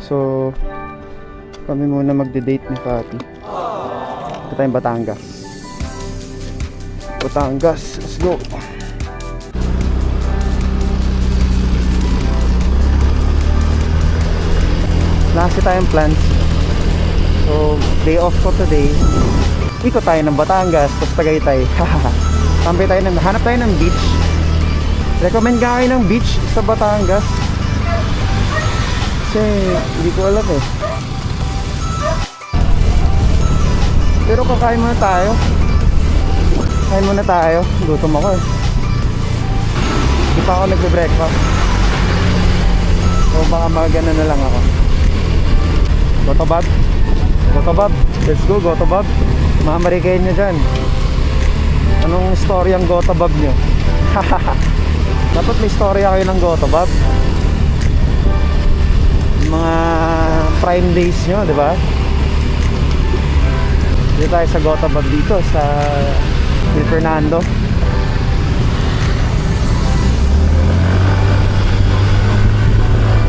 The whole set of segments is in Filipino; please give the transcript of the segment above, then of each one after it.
So, kami muna magde-date ni Fatty. Ito tayong Batangas. Batangas, let's go. Wala kasi tayong plans. So, day off ko today. Ikot tayo ng Batangas, tapos Tagaytay. Hanap tayo ng beach. Recommend ka kayo ng beach sa Batangas? Kasi hindi ko alam eh. Pero kakain muna tayo. Kain muna tayo. Gutom ako eh. Hindi pa ako nagbe-breakfast. O baka magana na lang ako. Gotobab. Gotobab. Let's go, Gotobab. Mamarikayin nyo dyan. Anong story ang Gotobab nyo? Dapat may storya kayo ng Gotobab. Mga prime days nyo, di ba? Dito tayo sa Gotobab dito sa San Fernando.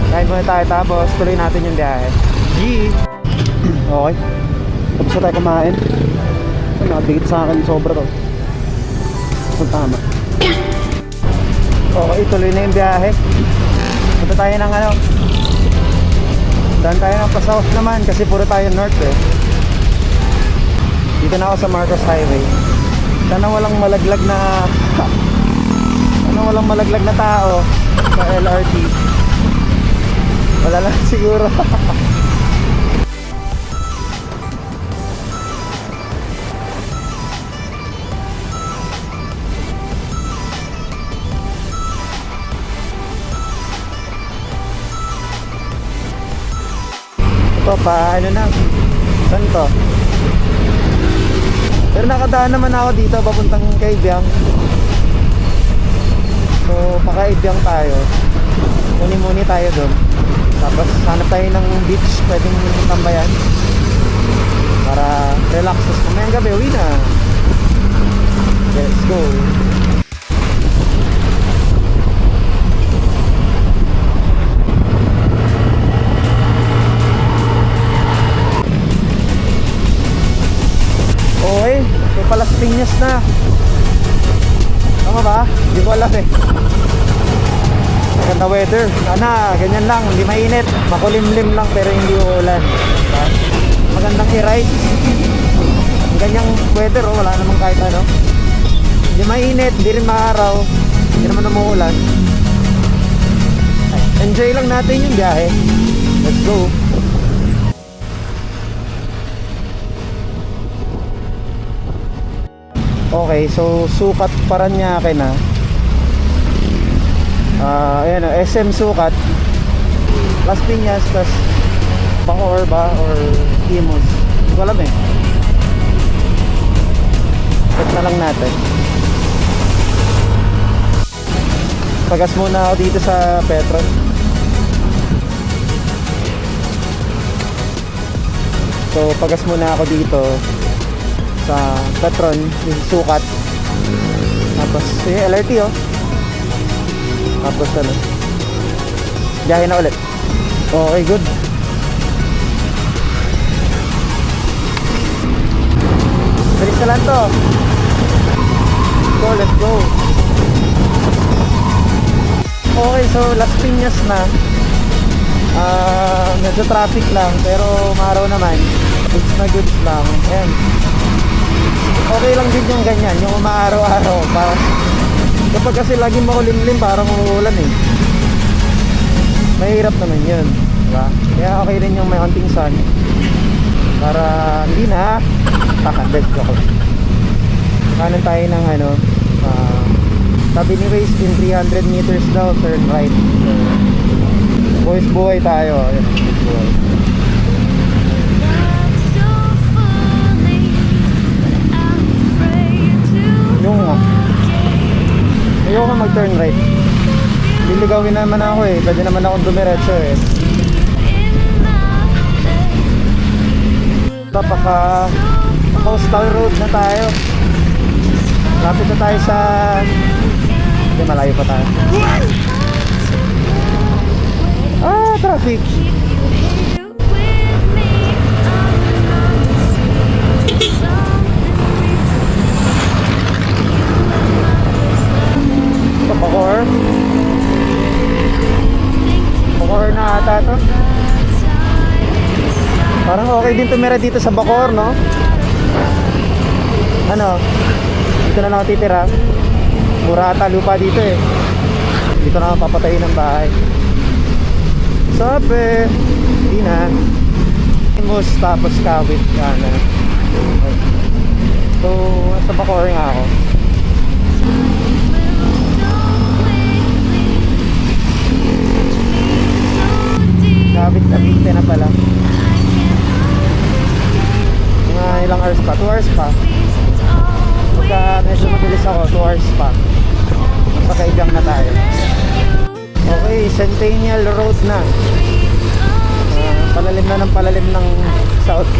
Kain muna tayo tapos tuloy natin yung biyahe. G! Okay. Tapos na tayo kumain. Nakabigit sa akin sobra to. Ang tama. Okay, tuloy na yung biyahe. Punta tayo ng ano. Daan tayo ng pa-south naman kasi puro tayo north eh. Dito na ako sa Marcos Highway. Sana walang malaglag na tao sa LRT. Wala lang siguro. Ito pa, ano na? Saan to? Pero nakadaan naman ako dito papuntang Kaibiyang. So, paka-Kaibiyang tayo. Muni-muni tayo doon. Tapos, hanap tayo ng beach pwedeng tambayan. Para relax. Tapos, mamayang gabi, uwi na. Let's go. Okay, so Palas Piñas na. Tama ba? Hindi ko alam eh. Maganda weather. Sana, ganyan lang, hindi mainit. Makulimlim lang pero hindi uulan. Diba? Magandang i-ride. Ganyang weather, oh, wala namang kahit ano. Hindi mainit, hindi rin maaraw. Hindi naman umuulan. Enjoy lang natin yung biyahe. Let's go. Okay, so Sukat Paranaque na. Ayan o, SM Sukat, Las Piñas, tas Bacoor ba or Imus, hindi ko alam eh. Check na lang natin. Pagas muna ako dito sa Petron. So pagas muna ako dito sa Petron, yung Sukat. Tapos yung LRT oh. Tapos ano, biyahe na ulit. Okay, good. Bilis na lang to. So let's go. Okay, so Las Piñas na. Medyo traffic lang pero maaraw naman. Goods na goods lang. Ayan. Okay lang din yung ganyan, yung umaaraw-araw. Parang kapag kasi laging makulimlim, parang umuulan eh. Mahirap naman yun, diba? Kaya okay rin yung may konting sun. Para hindi na kakabed ko. Kanan tayo ng ano, sabi ni Waze, in 300 meters daw, turn right. So, boys buhay tayo. Ayan, boys buhay. Ayoko mag-turn right. Liligawin naman ako eh. Pwede naman akong dumiretso eh. Coastal road na tayo. Lapit na tayo sa... Hindi, malayo pa tayo. Traffic. Parang okay din tumira dito sa Bacoor, no? Ano? Dito na lang ako titira. Mura ata lupa dito eh. Dito na ako papatayin ng bahay. Sabi, hindi na. Imus tapos Kawit. Yan na. So, nasa Bacoor nga ako. Kawit Cavite na pala. Mga ilang hours pa? 2 hours pa. Pagka medyo mabilis ako, 2 hours pa. Pakaigang na tayo. Okay, Centennial Road na. Palalim na ng palalim ng south.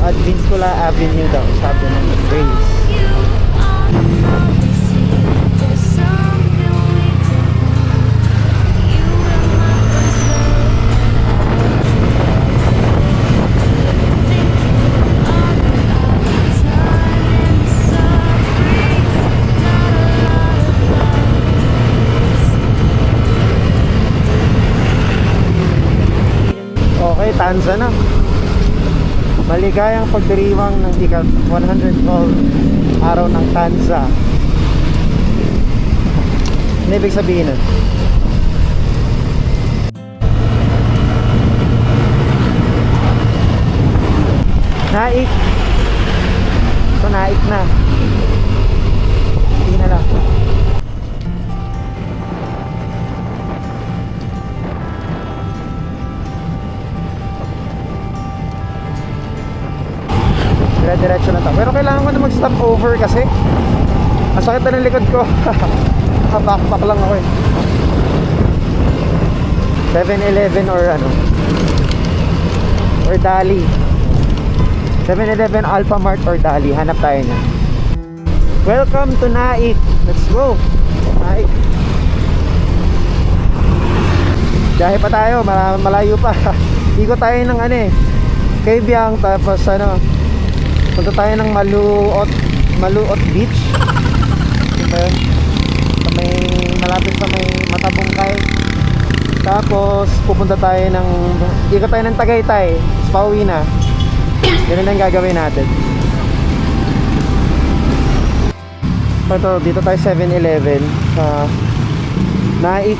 Advincula Avenue daw, sabi ng Grace. Okay, Tanza na. Maligayang pagdiriwang ng ika 112 araw ng Tanza. Ano ibig sabihin nun? Naik. So naik na. Hindi na lang. Diretso na to. Pero kailangan ko na mag-stop over kasi ang sakit na ng likod ko. Backpack lang ako eh. 7-Eleven or ano, or Dali. 7-Eleven, Alphamart or Dali. Hanap tayo niya. Welcome to Naik. Let's go. Naik. Biyahe pa tayo. Malayo pa. Ikot tayo ng ano eh, Kabyang, tapos ano, punta tayo ng Maluot Beach. Diba yun? Sa may, malapit sa may Matabungkay. Tapos pupunta tayo ng, ikot tayo ng Tagaytay. Tapos pauwi na. Ganun lang gagawin natin. Ito, dito tayo 7-Eleven sa Naik.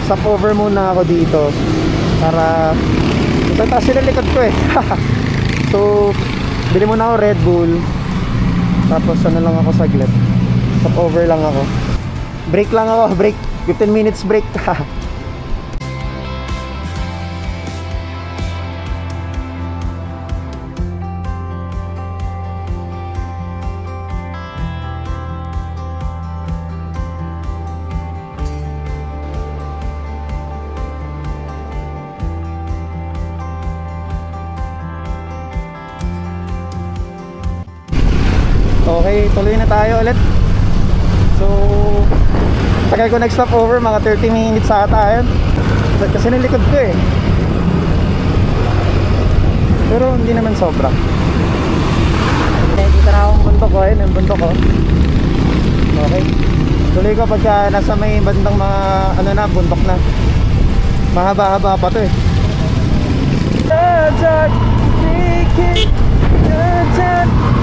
Stop over muna ako dito para ito taas yung likod ko eh. So bili muna ako Red Bull. Tapos ano lang ako saglit. Stop over lang ako. Break lang ako, break. 15 minutes break. Okay, tuloy na tayo ulit. So, tagal ko nag-stop over, mga 30 minutes ata yun. Kasi nalikod ko eh. Pero hindi naman sobra. Nakikita na akong bundok ko, ayun, yung bundok ko. Okay. Tuloy ko pagka nasa may bandang mga, ano na, bundok na. Mahaba-haba pa to eh.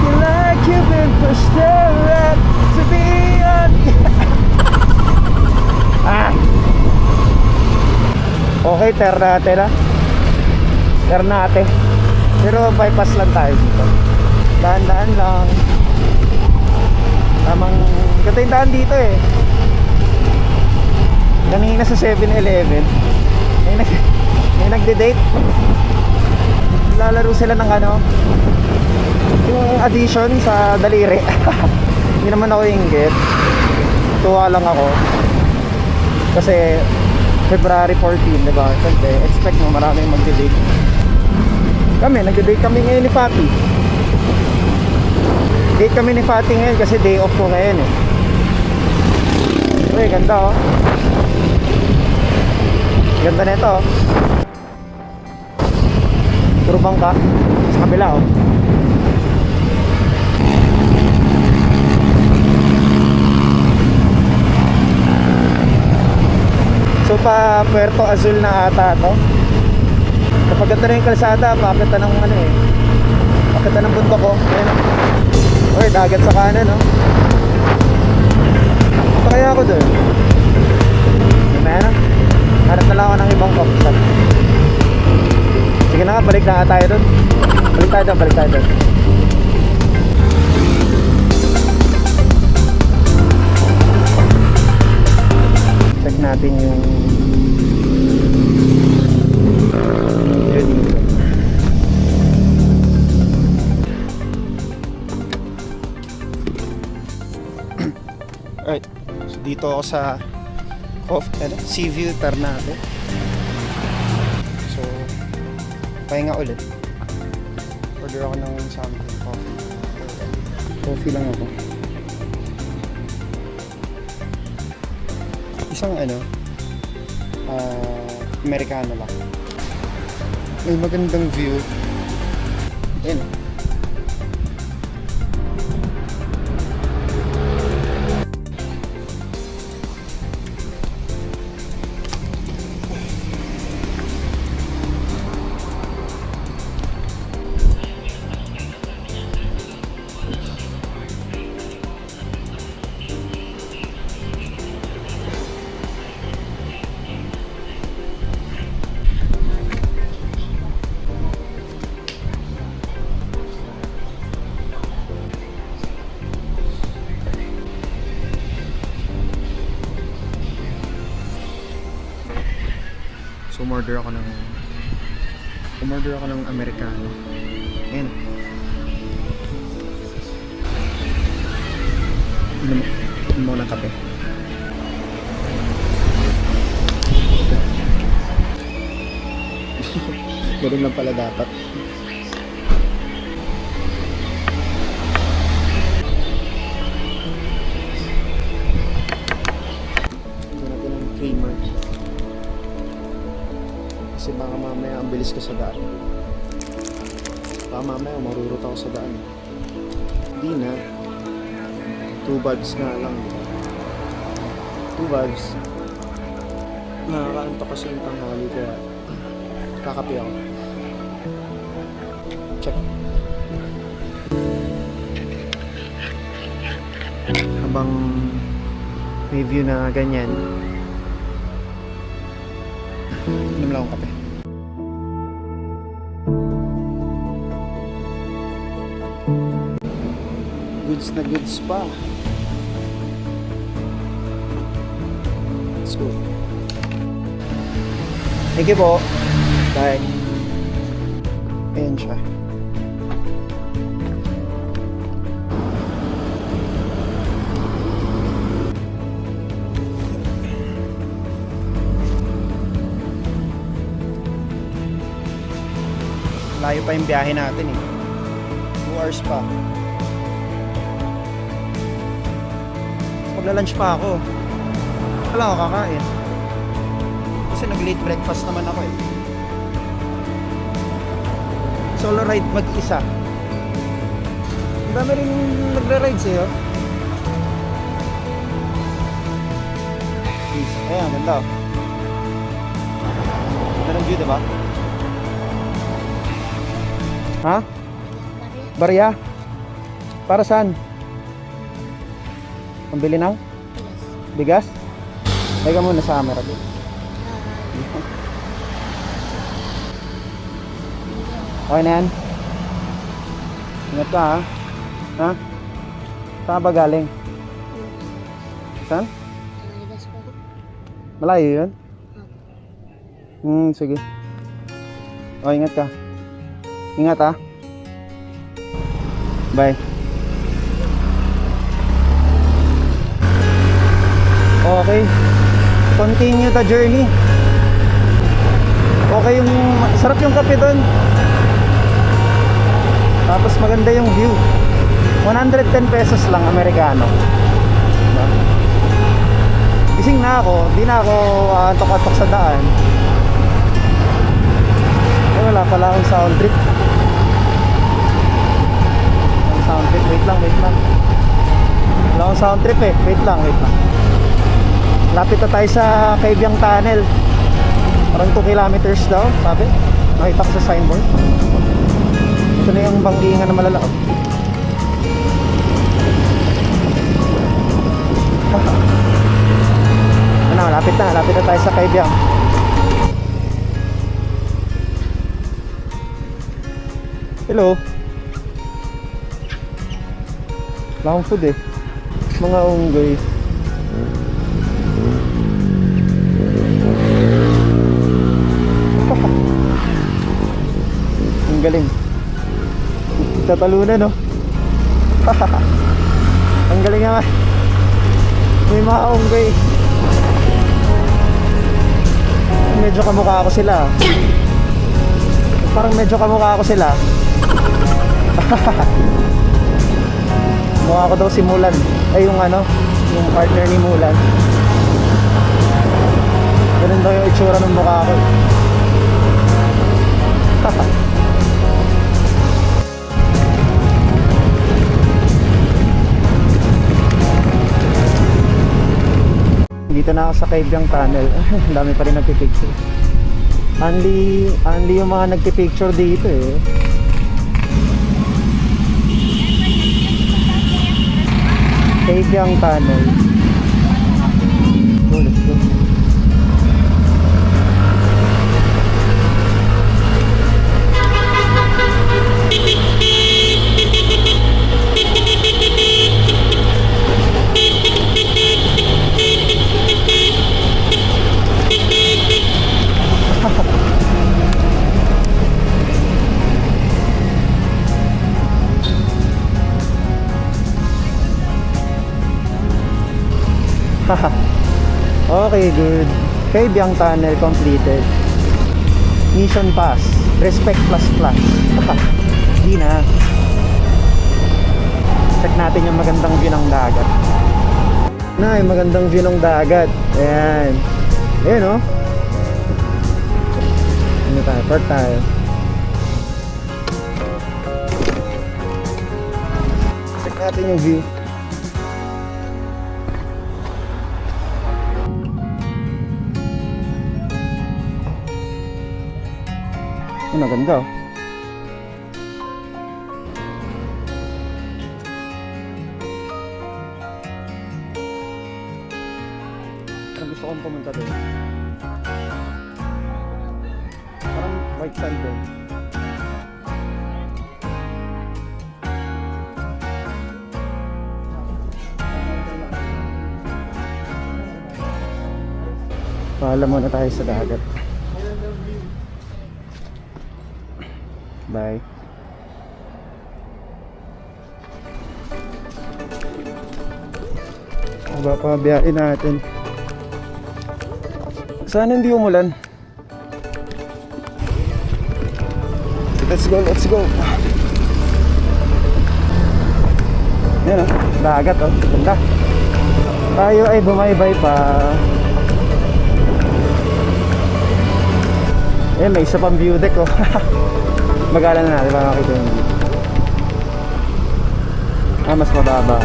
You like you've been pushed around to be on. Okay, Ternate na. Ternate. Pero bypass lang tayo dito. Daan-daan lang. Tamang ganda yung daan dito eh. Kanina sa 7-Eleven may nagde-date. Lalaro sila ng ano, yung addition sa daliri. Hindi naman ako inggit. Tuwa lang ako kasi February 14, diba? Siyempre, expect mo maraming magde-date. Nagde-date kami ngayon ni Fatty. Date kami ni Fatty ngayon kasi day off ko ngayon eh. Uy, ganda oh. Ganda na ito oh. Puro bangka sa kabila oh. So pa Puerto Azul na ata to. pagkata na yung kalsada, pakita ng ano eh. Pakita ng bundok ko. Ayan. Uy, dagat sa kanan, no? Punta kaya ako doon. Mamaya na. Hanap na lang ako ng ibang coffee shop. Sige na nga, balik na nga tayo doon. Balik tayo doon, balik tayo doon. Check natin yung yun. Alright, so dito ako sa Sea View Ternate. So pahinga ulit. Order ako ng something, coffee lang ako. Isang Americano lang. May magandang view. Ayan. So umorder ako ng Americano. Ayan. Inom mo ng kape. Ganun lang pala dapat. Ito natin ang creamer. Kasi baka mamaya ang bilis ko sa daan. Baka mamaya marurot ako sa daan. Hindi na. 2 vibes nga lang. 2 vibes. Nakakaantok kasi yung tanghali kaya kakape ako. Check. Habang may view na ganyan, inom lang akong kape. Goods na goods pa. Let's go. Thank you po. Bye. Ayan siya. Layo pa yung biyahe natin eh. 2 hours pa. Magla-lunch pa ako. Wala ako kakain. Kasi nag-late breakfast naman ako eh. Solo ride mag-isa. Ang dami rin nagre-ride sa'yo. Ayan, ganda. Ganda ng view, diba? Ha? Barya? Para saan? Pambili ng? Bigas? Teka muna sa camera dito. Okay na yan? Ingat ka ha? Ha? Saan ba galing? Saan? Malayo yun? Sige. O, ingat ka. Ingat ha. Bye. Okay. Continue the journey. Okay yung sarap yung kape doon. Tapos maganda yung view. 110 pesos lang Amerikano. Diba? Gising na ako, di na ako antok-antok sa daan. Ay, wala pala akong sound trip. Sound trip, wait lang. Wala akong sound trip eh. Wait lang. Lapit na tayo sa Kabyang Tunnel. Parang 2 kilometers daw, sabi. Nakita ko sa signboard. Ito na yung bangkingan na malalaki. Ano, lapit na tayo sa Kaibiyang. Hello. Wala akong food eh. Mga unggoy. Ang galing. Tatalunan no. Ang galing naman. May mga unggoy. Medyo kamukha ako sila. Parang medyo kamukha ako sila. Mukha ko daw si Mulan. Ay yung ano, yung partner ni Mulan. Ganun daw yung itsura ng mukha ko. Dito na ako sa Kaibiyang Tunnel. Ang dami pa rin nagpipicture. Only yung mga nagpipicture dito eh. Kaibiyang Tunnel. Oh, let's go. Okay, good. Kaibiyang Tunnel completed. Mission pass. Respect plus plus. Di na. Check natin yung magandang view ng dagat. Yung magandang view ng dagat. Ayan. Ayan oh. Ano tayo? Park tayo. Check natin yung view. Ang ganda oh. Parang gusto kong pumunta doon. Parang white sand doon. Paalam muna tayo sa dagat. Bye. Aba pa biyain natin. Sana hindi umulan. Let's go, let's go. Yan oh, dagat oh, ganda. Tayo ay bumaybay pa. Eh, may isa pang view deck oh. Mag-aala na natin para makita yung view. Mas mababa.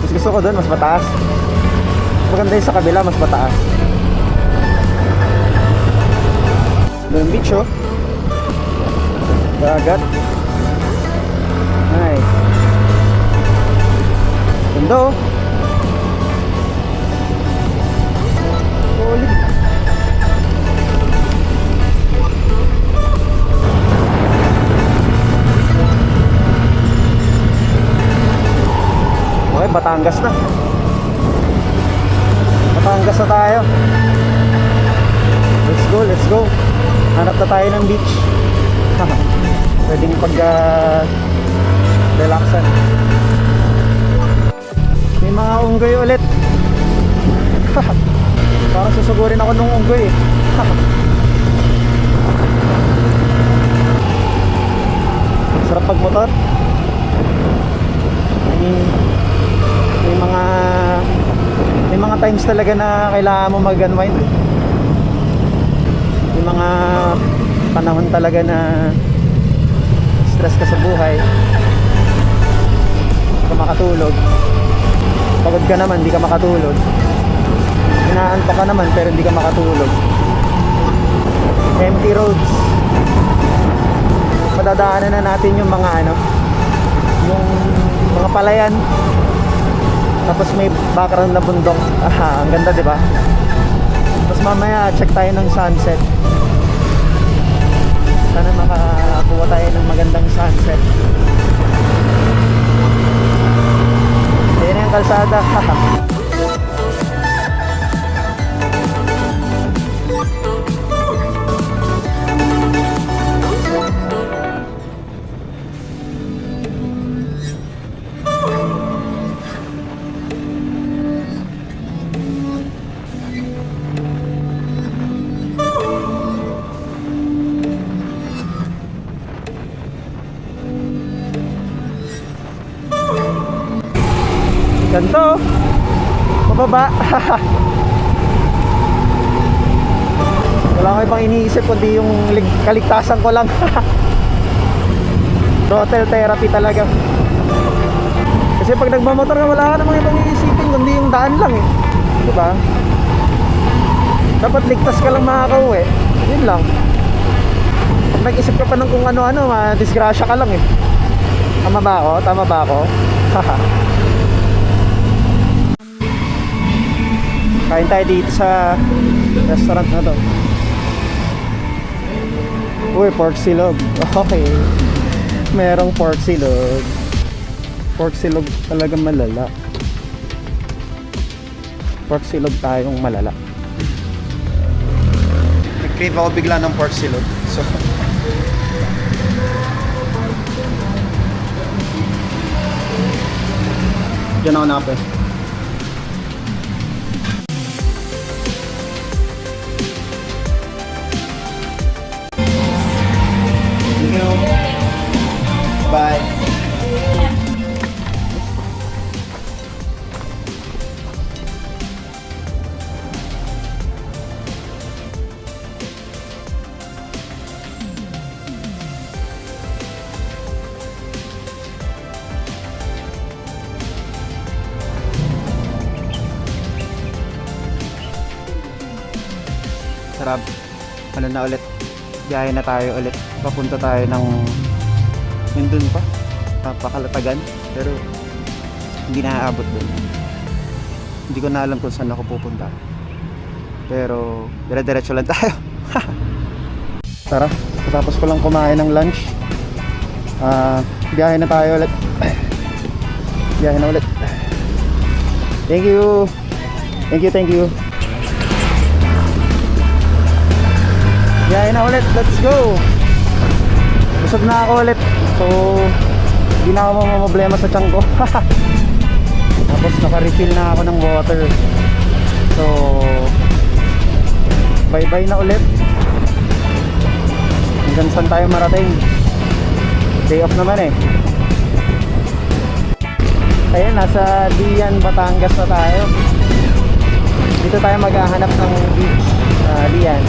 Mas gusto ko doon, mas mataas. Maganda yung sa kabila, mas mataas. Doon yung beach oh. Dagat. Nice. Ganda oh. Solid. Okay, Batangas na. Batangas na tayo. Let's go, let's go. Hanap na tayo ng beach. Pwedeng relaxan. May mga unggoy ulit. Parang susugurin ako nung unggoy eh. Sarap pagmotor. May mga times talaga na kailangan mo mag-unwind. May mga panahon talaga na stress ka sa buhay, hindi ka makatulog, pagod ka naman, hindi ka makatulog, inaantok ka naman pero hindi ka makatulog, empty roads, madadaanan na natin yung mga ano, yung mga palayan. Tapos may background na bundok. Aha, ang ganda, 'di ba? Tapos mamaya check tayo ng sunset. Sana makakuha tayo ng magandang sunset. Ayan ang kalsada. Ganto. Pababa. Wala ko ibang iniisip kundi yung kaligtasan ko lang. Throttle therapy talaga. Kasi pag nagmamotor ka, wala ka namang ibang iisipin kundi yung daan lang eh. Diba? Dapat ligtas ka lang makakauwi. Yun lang. Pag nag-isip ka pa ng kung ano-ano, disgrasya ka lang eh. Tama ba ako? Tama ba ako? Haha. Kain tayo dito sa restaurant na to. Uy, pork silog. Okay. Merong pork silog. Pork silog talaga malala. Pork silog tayong malala. Nag-crave ako bigla ng pork silog. So diyan ako nakapwe. Bye. Sarap. Ano na ulit? Biyahe na tayo ulit. Papunta tayo ng yun dun pa, Pakalatagan, pero hindi na aabot dun. Hindi ko na alam kung saan ako pupunta, pero dire-diretso lang tayo. Tara, tapos ko lang kumain ng lunch. Biyahe na tayo ulit. Biyahe na ulit. Thank you. Thank you. Biyahe na ulit, let's go. Busog na ako ulit. So, hindi na ako mamproblema sa tiyan ko. Tapos naka-refill na ako ng water. So, bye-bye na ulit. Hanggang saan tayo marating? Day off naman eh. Ayun, nasa Lian, Batangas na tayo. Dito tayo maghahanap ng beach sa Lian.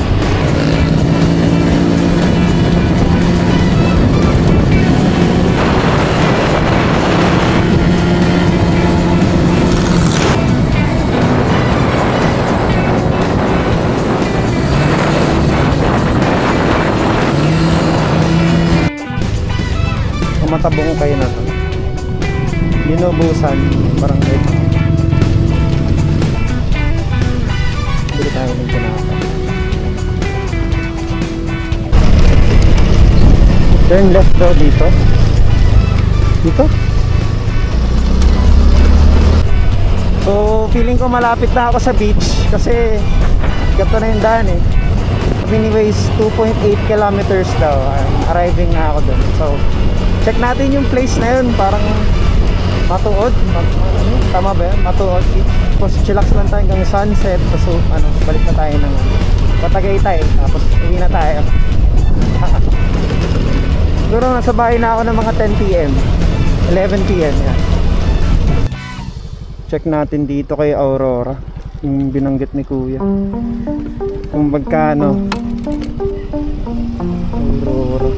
Matabong kayo na to. Binubusan, parang ito. Bili tayo ng pinaka. Turn left daw dito. Dito? So, feeling ko malapit na ako sa beach kasi ganito na yung daan eh. Anyways, 2.8 kilometers daw. Arriving na ako dun. So, check natin yung place na yun. Parang Matuod. Tama ba yun? Matuod. Tapos chillax lang tayo hanggang sunset. So, balik na tayo ng Tagaytay. Tapos, uwi na tayo. Siguro nasa bahay na ako ng mga 10 PM 11 PM yan. Check natin dito kay Aurora, yung binanggit ni Kuya, kung magkano. Aurora.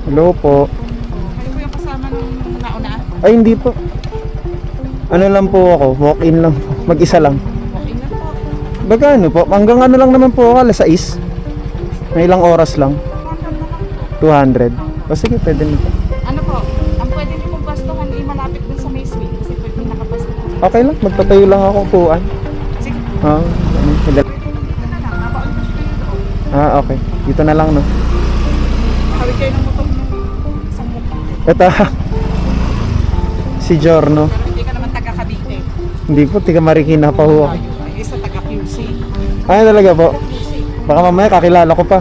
Hello po. Kayo po yung kasama nung nauna? Ay hindi po. Ano lang po ako, walk-in lang. Mag-isa lang. Okay na po. Bagano po? Hanggang ano lang naman po, alas 6. May ilang oras lang. 200. O sige, pwede nito. Ano po, ang pwede niyo pong gastuhan ay malapit dun sa Maysville kasi pwede nakapasto po. Okay lang, magtatayo lang ako upuan. Sige, Ah, dito na lang, napaulit kayo doon. okay. Dito na lang, no? Hawig kayo ng motor ng isang mukha. Ito, si Giorno. Pero hindi ka naman taga Cavite. Hindi po, tiga Marikina pa ho ako. Ay, isa taga QC. Ay, talaga po. QC. Baka mamaya kakilala ko pa.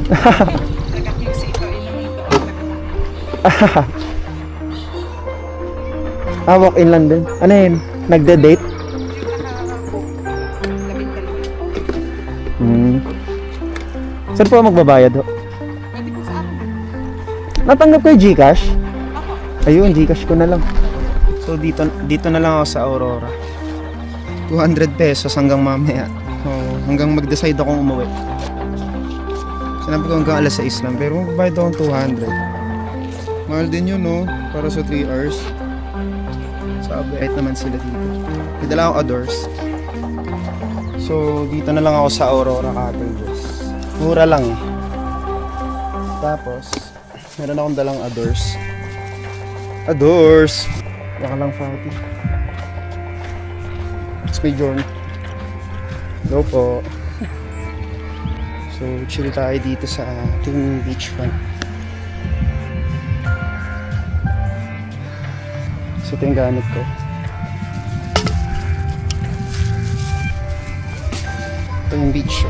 Taga QC ito, yun naman ito. Walk-in lang din. Ano yun? Nagde-date? Saan po magbabayad ho? Pwede po sa akin. Natanggap ko yung Gcash? Ako. Ayun, Gcash ko na lang. So dito na lang ako sa Aurora. 200 pesos hanggang mamaya. So, hanggang mag-decide akong umuwi. Sinabi ko hanggang alas 6 lang, pero magbayad akong 200. Mahal din yun, no? Para sa 3 hours. Sabi, right naman sila dito. May dala akong adors. So, dito na lang ako sa Aurora Cottages. Mura lang eh. Tapos, meron akong dalang adors. Adors! Baka lang fatty. It's my journey. Go po. So, chill tayo dito sa ating beachfront. So, ito yung gamit ko. Ito yung beach.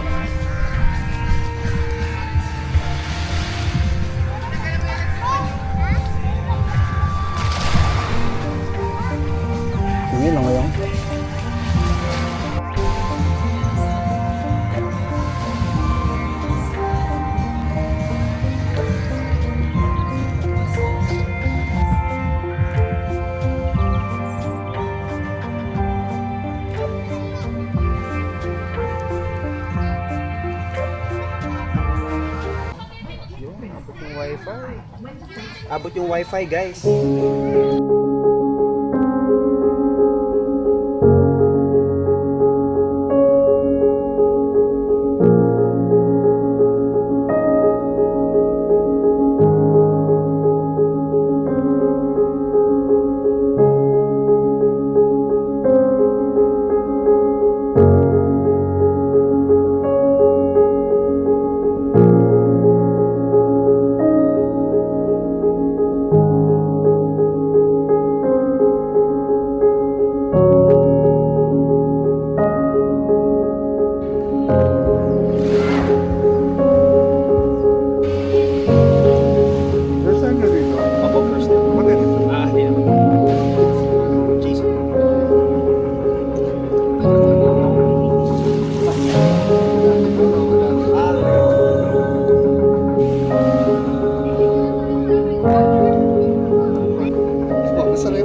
Tingin lang ngayon. Abot yung wifi guys.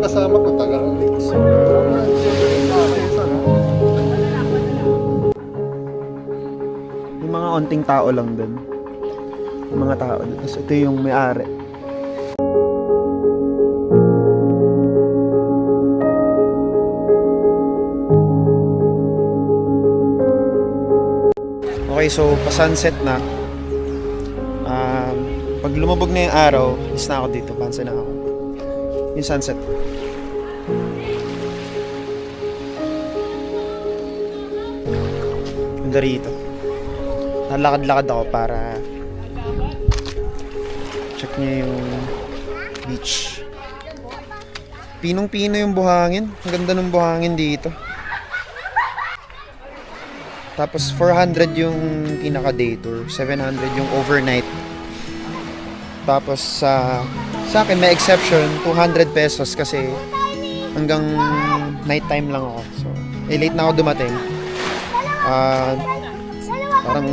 Kasama ko taga. Yung mga onting tao lang dun. Yung mga tao dun. Tapos ito yung may-ari. Okay, so pa-sunset na. Pag lumubog na yung araw, is na ako dito. Pansin na ako. Yung sunset. Ganda rito. Nalakad-lakad ako para check niya yung beach. Pinong-pino yung buhangin. Ang ganda ng buhangin dito. Tapos 400 yung pinaka-day tour, 700 yung overnight. Tapos sa akin may exception, 200 pesos kasi hanggang nighttime lang ako. So, late na ako dumating. Parang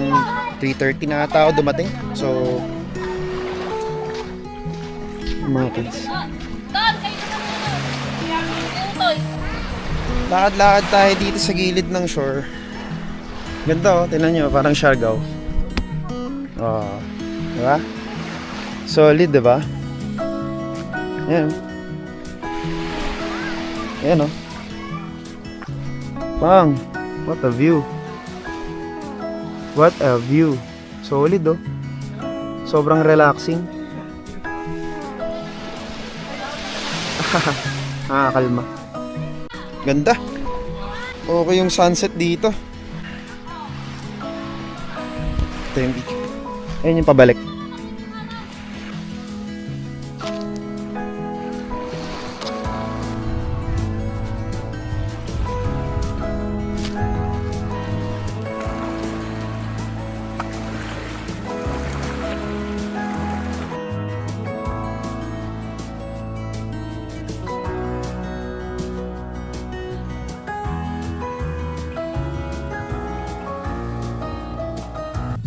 3:30 na ata ako dumating. So, mga kids. Lakad-lakad tayo dito sa gilid ng shore. Ganda oh, tingnan nyo, parang Siargao. Oh, diba? Solid, diba? Ayan. Ayan oh. Pang, what a view. What a view. Solid oh. Sobrang relaxing. Kalma. Ganda. Okay yung sunset dito. Ito yung beach. Ayun yung pabalik.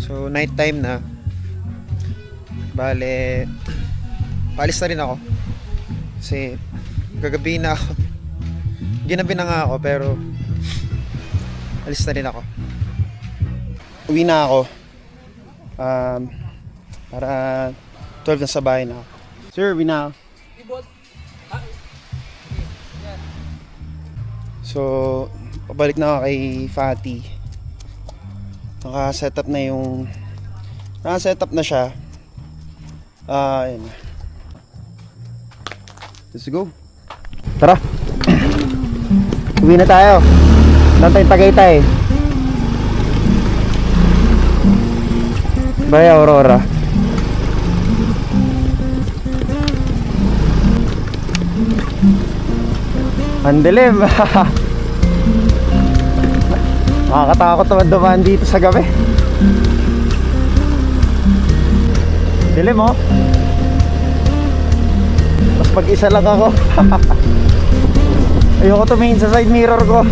So night time na. Bale, paalis na rin ako. Kasi gagabi na ako. Ginabi na nga ako pero alis na rin ako. Uwi na ako. Para 12 na sa bahay na ako. Sir, uwi na ako. So, pabalik na ako kay Fatty. Naka-setup na yung naka-setup na siya. Ayun. Let's go. Tara. Uwi na tayo. Doon tayong Tagaytay. Bye, Aurora. Ang dilim. Nakakatakot naman dumaan dito sa gabi. Dilim oh. Mas mag-isa lang ako. Ayoko tumingin sa side mirror ko.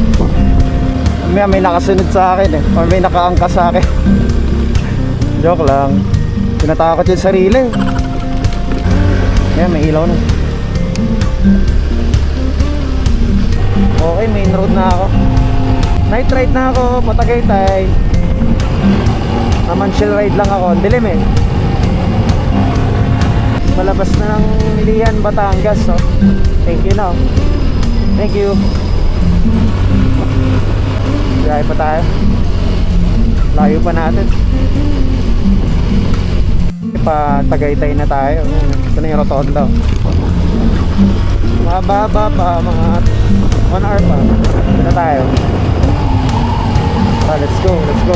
May nakasunod sa akin eh. Or may nakaangkas sa akin. Joke lang. Tinatakot yung sarili. Ayan, may ilaw na. Okay, main road na ako. Night ride na ako, Patagaytay. Naman chill ride lang ako. Ang dilim eh. Malabas na ng Milian, Batangas. So, thank you now. Thank you. Biyahe pa tayo. Layo pa natin. Patagaytay na tayo. Ito na yung rotonda. Mababa pa, mga 1 hour pa. Ito na tayo. Let's go, let's go.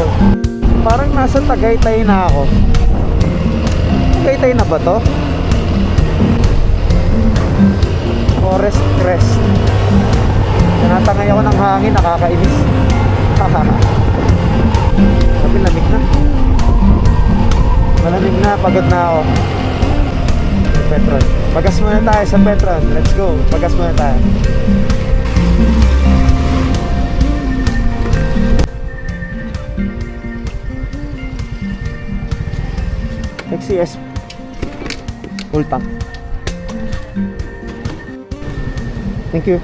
Parang nasa Tagaytay na ako. Tagaytay na ba to? Forest Crest. Tinatangay ako ng hangin, nakakainis. Sabi lamig na. Malamig na, pagod na ako. Petron. Pagas muna tayo sa Petron. Let's go. Pagas muna tayo. XCS full tank. Thank you.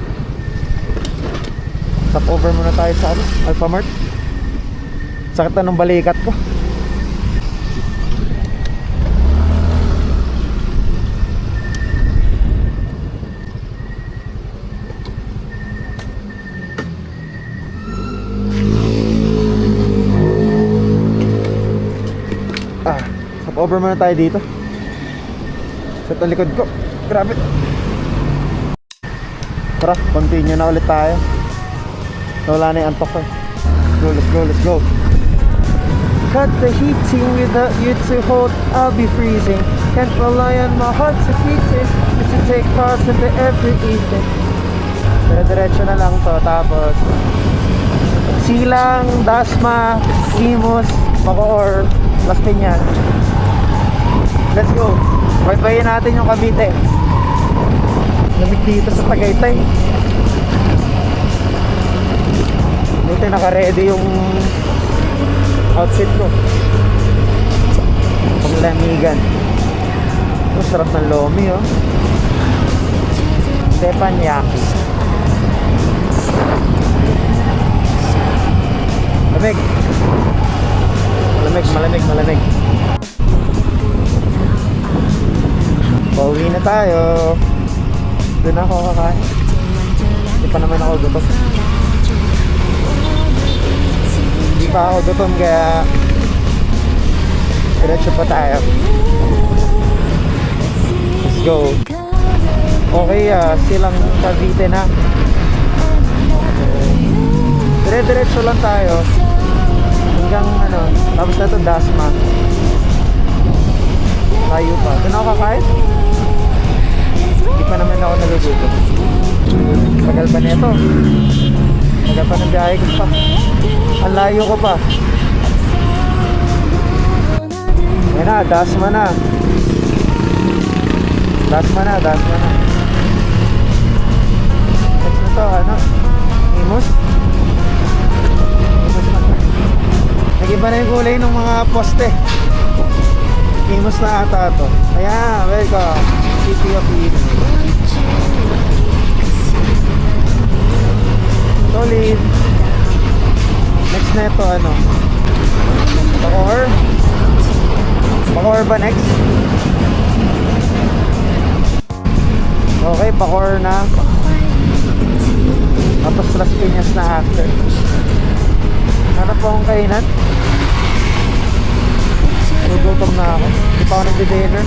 Stop over muna tayo sa Alphamart. Sakit na ng balikat ko. Over muna tayo dito. Sa talikod ko. Grabe. Tara, continue na ulit tayo. Nawala na yung antok ko. Let's go, let's go. Cut the heating without you to hold, I'll be freezing. Can't rely on my heart to beating. Just to take part into every evening. Dire-diretso na lang to. Tapos Silang, Dasma, Imus, Bacoor, Las Piñas. Let's go. Baybayin natin yung Cavite. Lamig dito sa Tagaytay. Buti naka-ready yung outfit ko. Panglamigan. Oh, sarap ng lomi oh. Teppanyaki. Malamig. Malamig. Pauwi na tayo. Doon ako kakain. Hindi pa naman ako gutom. Hindi pa ako gutom kaya Diretso pa tayo. Let's go. Okay, silang Cavite na. Dire-diretso lang tayo. Hanggang ano, tapos na ito Dasma. Tayo pa. Doon ako kakain? Hindi pa naman ako naluluto. Tagal pa nito. Tagal pa ng biyahe ko pa. Ang layo ko pa. Ayan na, Dasma na. Dasma na. Next na to, ano? Imus? Imus na. Nag-iba na yung kulay ng mga poste. Imus na ata to. Ayan, welcome. City of Imus. Solid. Next na ito, ano? Bacoor ba next? Okay, Bacoor na. Tapos Las Piñas na after. Hanap po akong kainan. Gugutom na ako. Hindi pa ako nag-dinner.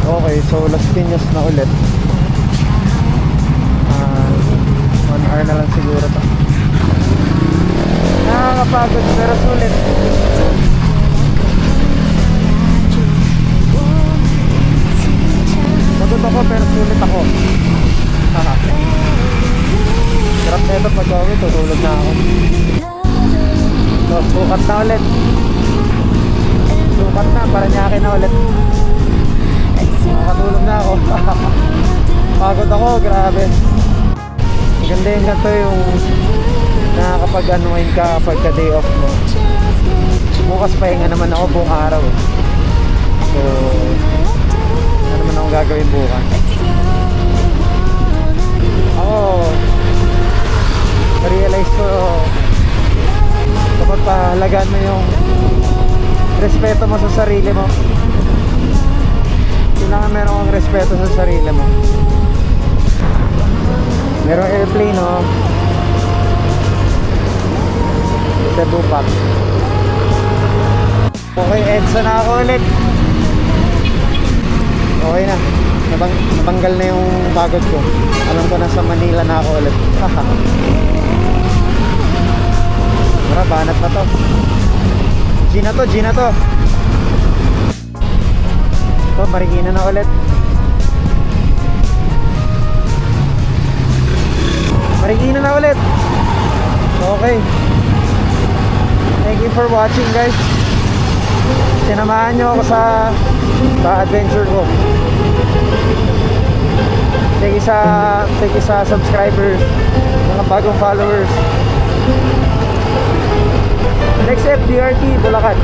Okay, so Las Piñas na ulit. 1 hour na lang siguro to. Nakakapagod pero sulit. Pagod ako pero sulit ako. Haha. Sarap na ito pag gawin, tutulog na ako. So, sukat na ulit. Sukat na, Parañaque na ulit. Nakakatulog na ako. Pagod ako, grabe. Maganda yung ganito yung nakakapag-unwind ka kapag ka day off mo. Bukas pahinga naman ako buong araw. So, ano naman akong gagawin bukas? Ako, na-realize ko kapag pahalagaan mo yung respeto mo sa sarili mo, kailangan meron kang respeto sa sarili mo. Merong airplane, no? Sa Dupac. Okay, EDSA na ako ulit. Okay na. Natanggal na yung pagod ko. Alam ko na sa Manila na ako ulit. Tara, banat na to. G na to. Ito, Marikina na ulit. Marikina na ulit. Okay. Thank you for watching, guys. Sinamahan nyo ako sa adventure ko. Thank you sa subscribers, mga bagong followers. Next FDRT, Bulacan.